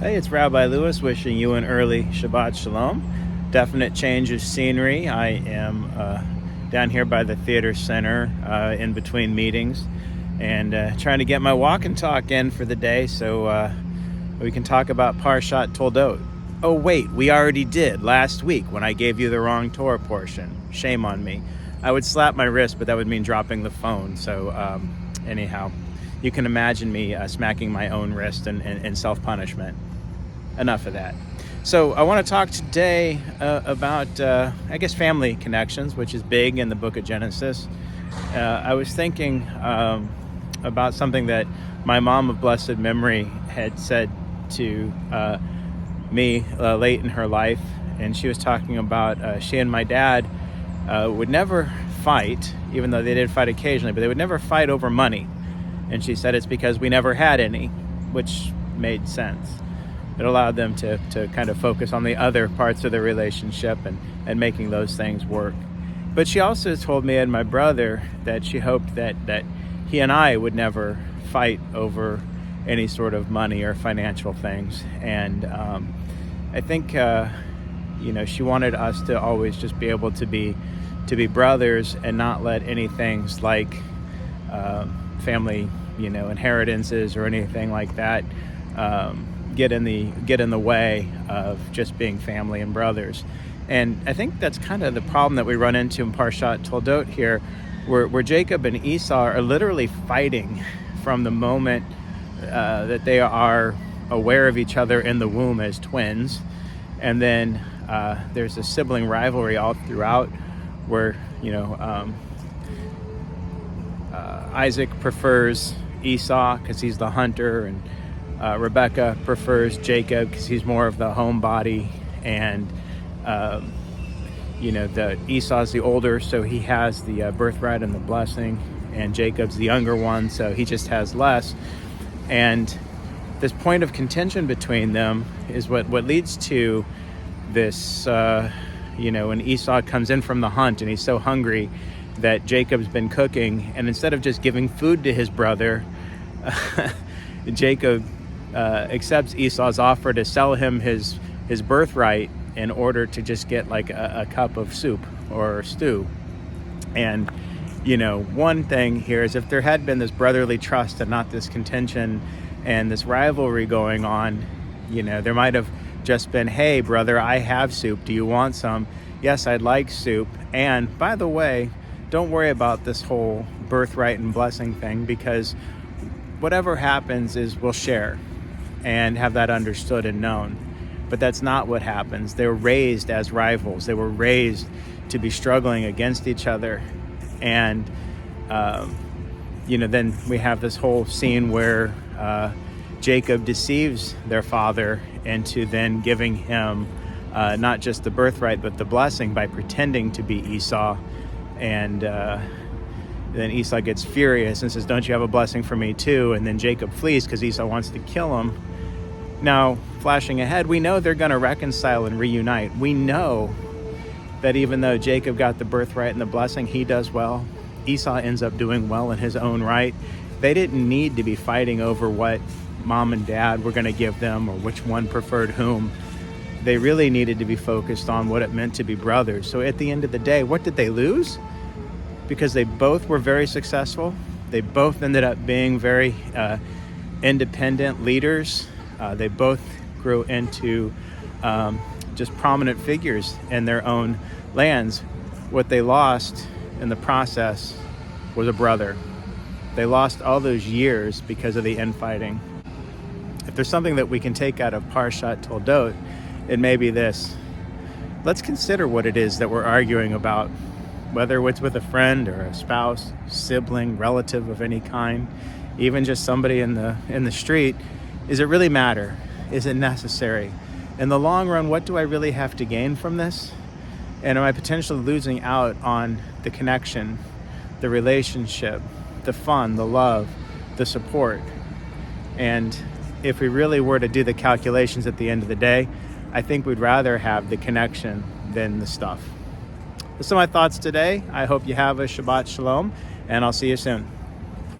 Hey, it's Rabbi Lewis wishing you an early Shabbat shalom. Definite change of scenery. I am down here by the theater center in between meetings and trying to get my walk and talk in for the day so we can talk about PARASHAT TOLDOT. Oh wait, we already did last week when I gave you the wrong Torah portion. Shame on me. I would slap my wrist, but that would mean dropping the phone. So anyhow, you can imagine me smacking my own wrist in self-punishment. Enough of that. So I want to talk today about, family connections, which is big in the book of Genesis. I was thinking about something that my mom of blessed memory had said to me late in her life. And she was talking about she and my dad would never fight, even though they did fight occasionally, but they would never fight over money. And she said it's because we never had any, which made sense. It allowed them to kind of focus on the other parts of the relationship and making those things work. But she also told me and my brother that she hoped that he and I would never fight over any sort of money or financial things. And I think, she wanted us to always just be able to be brothers and not let any things like family, inheritances or anything like that get in the way of just being family and brothers. And I think that's kind of the problem that we run into in PARASHAT TOLDOT here, where Jacob and Esau are literally fighting from the moment that they are aware of each other in the womb as twins. And then there's a sibling rivalry all throughout where, Isaac prefers Esau because he's the hunter, and Rebecca prefers Jacob because he's more of the homebody, and the Esau's the older, so he has the birthright and the blessing, and Jacob's the younger one, so he just has less. And this point of contention between them is what leads to this, when Esau comes in from the hunt and he's so hungry that Jacob's been cooking, and instead of just giving food to his brother, Jacob accepts Esau's offer to sell him his birthright in order to just get like a cup of soup or stew. And one thing here is, if there had been this brotherly trust and not this contention and this rivalry going on, there might have just been, hey brother, I have soup, do you want some? Yes, I'd like soup, and by the way, don't worry about this whole birthright and blessing thing, because whatever happens is we'll share and have that understood and known. But that's not what happens. They were raised as rivals. They were raised to be struggling against each other. And, then we have this whole scene where Jacob deceives their father into then giving him not just the birthright, but the blessing by pretending to be Esau. And then Esau gets furious and says, don't you have a blessing for me too? And then Jacob flees because Esau wants to kill him. Now, flashing ahead, we know they're going to reconcile and reunite. We know that even though Jacob got the birthright and the blessing, he does well. Esau ends up doing well in his own right. They didn't need to be fighting over what mom and dad were going to give them or which one preferred whom. They really needed to be focused on what it meant to be brothers. So at the end of the day, what did they lose? Because they both were very successful. They both ended up being very independent leaders. They both grew into just prominent figures in their own lands. What they lost in the process was a brother. They lost all those years because of the infighting. If there's something that we can take out of PARASHAT TOLDOT, it may be this. Let's consider what it is that we're arguing about, whether it's with a friend or a spouse, sibling, relative of any kind, even just somebody in the street. Does it really matter? Is it necessary? In the long run, what do I really have to gain from this? And am I potentially losing out on the connection, the relationship, the fun, the love, the support? And if we really were to do the calculations at the end of the day, I think we'd rather have the connection than the stuff. Those are my thoughts today. I hope you have a Shabbat Shalom, and I'll see you soon.